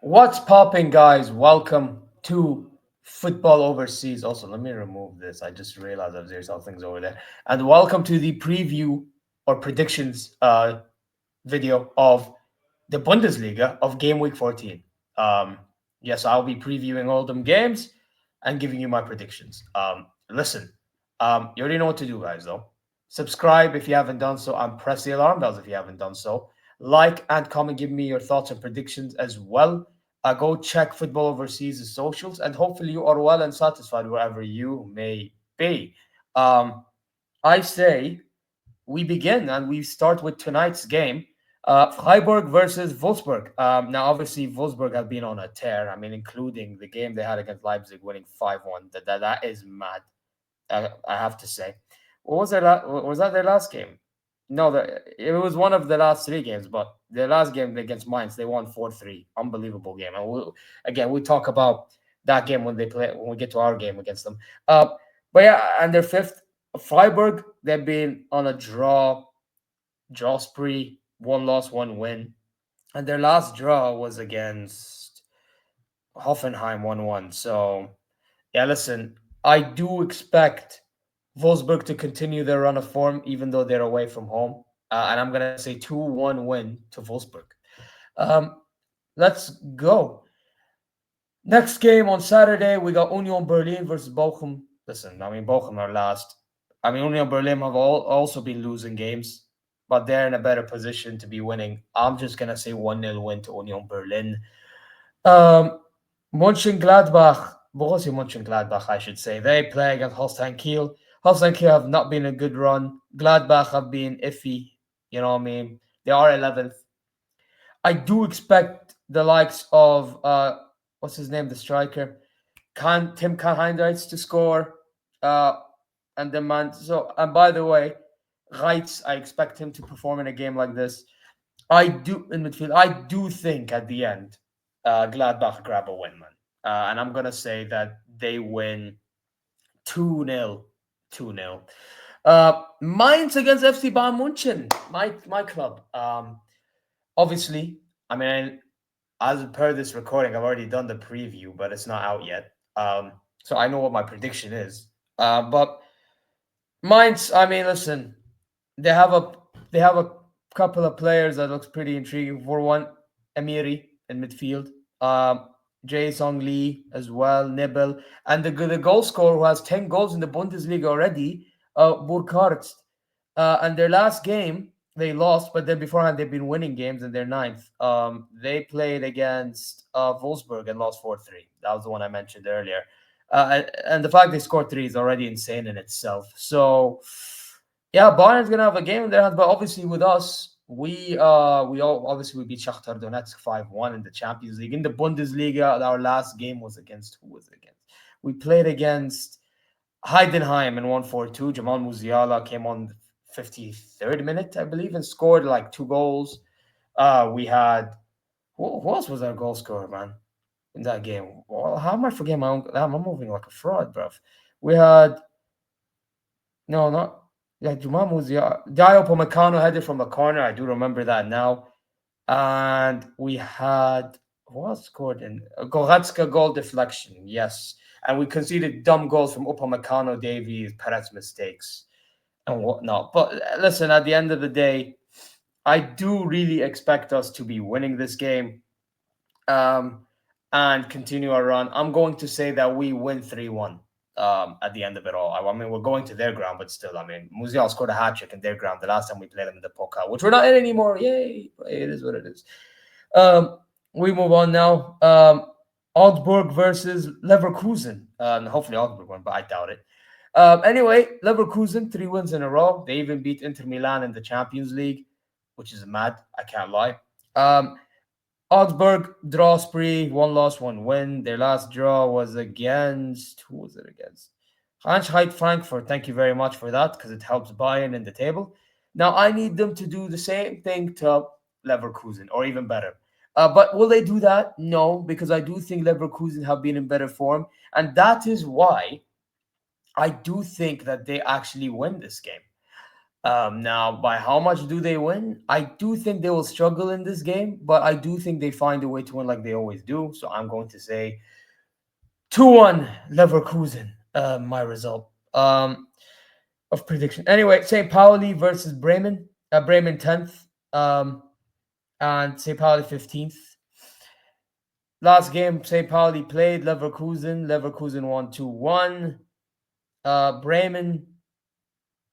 What's popping, guys? Welcome to Football Overseas. Also, let me remove this. I just realized that there's all things over there. And welcome to the preview or predictions video of the Bundesliga of Gameweek 14. Yes, I'll be previewing all them games and giving you my predictions. Listen, you already know what to do, guys, though. Subscribe if you haven't done so, and press the alarm bells if you haven't done so. Like and comment, give me your thoughts and predictions as well. Go check Football Overseas' socials, and hopefully you are well and satisfied wherever you may be. Um, I say we begin and we start with tonight's game. Freiburg versus Wolfsburg. Now, obviously, Wolfsburg have been on a tear. I mean, including the game they had against Leipzig, winning 5-1. That is mad. I have to say. What was was that their last game? No, it was one of the last three games, but their last game against Mainz, they won 4-3. Unbelievable game. And we talk about that game when we get to our game against them. But yeah, and their fifth, Freiburg, they've been on a draw spree, one loss, one win. And their last draw was against Hoffenheim 1-1. So yeah, listen, I do expect Wolfsburg to continue their run of form, even though they're away from home. And I'm going to say 2-1 win to Wolfsburg. Um, let's go. Next game on Saturday, we got Union Berlin versus Bochum. Listen, I mean, Bochum are last. I mean, Union Berlin have also been losing games, but they're in a better position to be winning. I'm just going to say 1-0 win to Union Berlin. Um, Mönchengladbach, Borussia Mönchengladbach, I should say. They play against Holstein Kiel. Holstein Kiel have not been a good run. Gladbach have been iffy. You know what I mean? They are 11th. I do expect the likes of what's his name, the striker, Tim Heinrichs to score. Uh, and the man. So, and by the way, Reitz, I expect him to perform in a game like this. I do in midfield. I do think at the end, Gladbach grab a win, man. And I'm gonna say that they win 2-0. 2-0. Mainz against FC Bayern Munchen, my club. Obviously, I mean, as per this recording, I've already done the preview, but it's not out yet. So I know what my prediction is. But Mainz, I mean, listen, they have a they have a couple of players that looks pretty intriguing. For one, Emiri in midfield, Jae Song Lee as well, Nibel, and the goal scorer who has 10 goals in the Bundesliga already, Burkhardt. And their last game they lost, but then beforehand they've been winning games and they're ninth. They played against Wolfsburg and lost 4-3. That was the one I mentioned earlier. And the fact they scored three is already insane in itself. So yeah, Bayern's gonna have a game in their hands, but obviously with us, we all obviously we beat Shakhtar Donetsk 5-1 in the Champions League. In the Bundesliga, our last game was against who was it against? We played against Heidenheim and won 4-2. Jamal Musiala came on the 53rd minute, I believe, and scored like two goals. We had who else was our goal scorer, man, in that game? Well, how am I forgetting my own? I'm moving like a fraud, bruv. We had no, not yeah, Jamal Musiala. Dio Pomecano headed from a corner. I do remember that now. And we had who else scored in Goretzka goal deflection? Yes, and we conceded dumb goals from Upamecano, Davies, Perez mistakes, and whatnot. But listen, at the end of the day, I do really expect us to be winning this game, um, and continue our run. I'm going to say that we win 3-1. At the end of it all, I mean, we're going to their ground, but still, I mean, Musial scored a hat trick in their ground the last time we played them in the Pokal, which we're not in anymore. Yay! It is what it is. We move on now. Augsburg versus Leverkusen. Hopefully Augsburg won, but I doubt it. Anyway, Leverkusen, 3 wins in a row. They even beat Inter Milan in the Champions League, which is mad. I can't lie. Augsburg draw spree, one loss, one win. Their last draw was against who was it against? Eintracht Frankfurt. Thank you very much for that because it helps Bayern in the table. Now I need them to do the same thing to Leverkusen, or even better. But will they do that? No, because I do think Leverkusen have been in better form, and that is why I do think that they actually win this game. Now, by how much do they win? I do think they will struggle in this game, but I do think they find a way to win like they always do. So I'm going to say 2-1 Leverkusen, my result of prediction. Anyway, St. Pauli versus Bremen. Bremen 10th, and St. Pauli 15th. Last game, St. Pauli played Leverkusen. Leverkusen won 2-1. Bremen,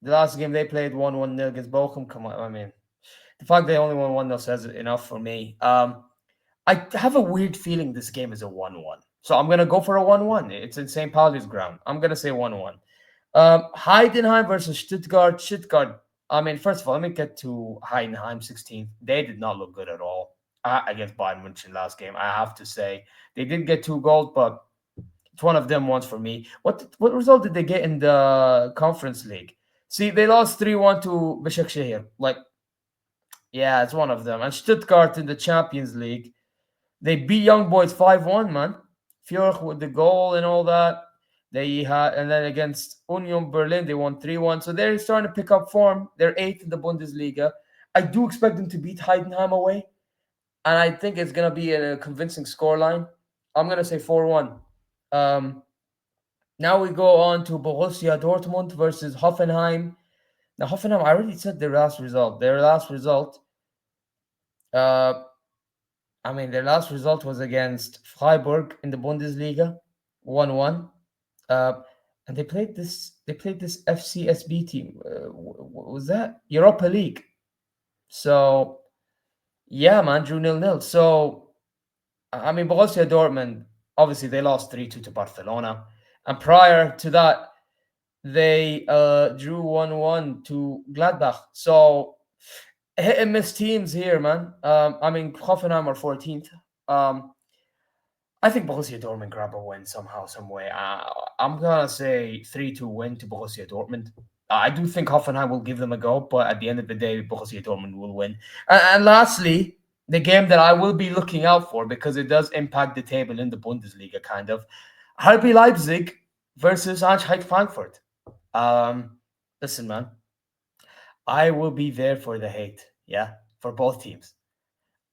the last game they played 1-1 against Bochum. Come on, I mean, the fact they only won 1-0 says enough for me. I have a weird feeling this game is a 1-1. So I'm going to go for a 1-1. It's in St. Pauli's ground. I'm going to say 1-1. Heidenheim versus Stuttgart. Stuttgart, I mean, first of all, let me get to Heidenheim 16th. They did not look good at all against Bayern Munich last game. I have to say. They did get 2 goals, but it's one of them ones for me. What result did they get in the Conference League? See, they lost 3-1 to Besiktas. Like, yeah, it's one of them. And Stuttgart in the Champions League, they beat Young Boys 5-1, man. Fjörg with the goal and all that. They had, and then against Union Berlin, they won 3-1. So they're starting to pick up form. They're 8th in the Bundesliga. I do expect them to beat Heidenheim away. And I think it's going to be a convincing scoreline. I'm going to say 4-1. Now we go on to Borussia Dortmund versus Hoffenheim. Now, Hoffenheim, I already said their last result. Their last result was against Freiburg in the Bundesliga, 1-1. And they played this FCSB team. What was that? Europa League. So, yeah, man, drew 0-0. So, I mean, Borussia Dortmund, obviously, they lost 3-2 to Barcelona. And prior to that, they drew 1-1 to Gladbach. So, hit and miss teams here, man. I mean, Hoffenheim are 14th. I think Borussia Dortmund grab a win somehow, some way. I'm gonna say 3-2 win to Borussia Dortmund. I do think Hoffenheim will give them a go, but at the end of the day, Borussia Dortmund will win. And lastly, the game that I will be looking out for because it does impact the table in the Bundesliga, kind of. RB Leipzig versus Eintracht Frankfurt. Listen, man, I will be there for the hate, yeah, for both teams.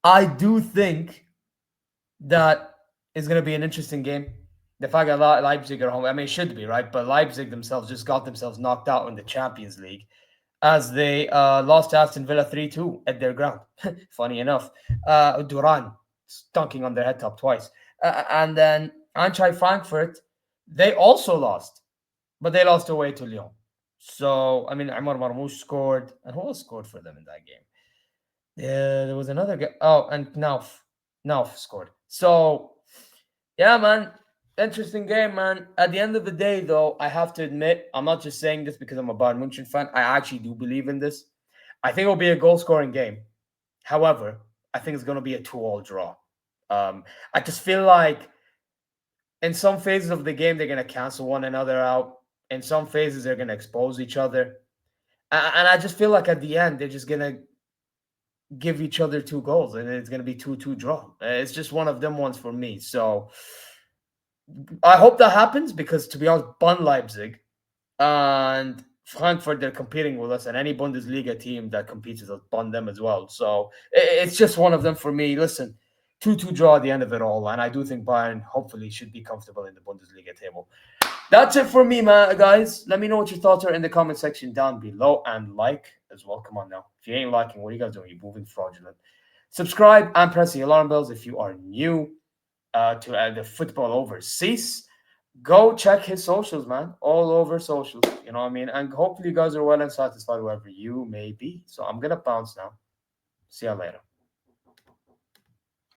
I do think that is going to be an interesting game. The fact that Leipzig are home, I mean, it should be, right? But Leipzig themselves just got themselves knocked out in the Champions League as they lost to Aston Villa 3-2 at their ground. Funny enough. Duran stunking on their head top twice. And then Eintracht Frankfurt, they also lost, but they lost away to Lyon. So, I mean, Amar Marmoush scored. And who else scored for them in that game? There was another guy. Oh, and Nauf scored. So, yeah, man. Interesting game, man. At the end of the day, though, I have to admit, I'm not just saying this because I'm a Bayern Munich fan. I actually do believe in this. I think it'll be a goal-scoring game. However, I think it's going to be a 2-2 draw. I just feel like in some phases of the game, they're going to cancel one another out. In some phases, they're going to expose each other. And I just feel like at the end, they're just going to give each other 2 goals, and it's going to be 2-2 draw. It's just one of them ones for me. So I hope that happens because, to be honest, Leipzig and Frankfurt, they're competing with us, and any Bundesliga team that competes with us, them as well. So it's just one of them for me. Listen, 2-2 draw at the end of it all, and I do think Bayern hopefully should be comfortable in the Bundesliga table. That's it for me, man, guys. Let me know what your thoughts are in the comment section down below, and like as well. Come on now. If you ain't liking, what are you guys doing? You're moving fraudulent. Subscribe and press the alarm bells if you are new to the football overseas. Go check his socials, man. All over socials. You know what I mean? And hopefully you guys are well and satisfied wherever you may be. So I'm going to bounce now. See you later.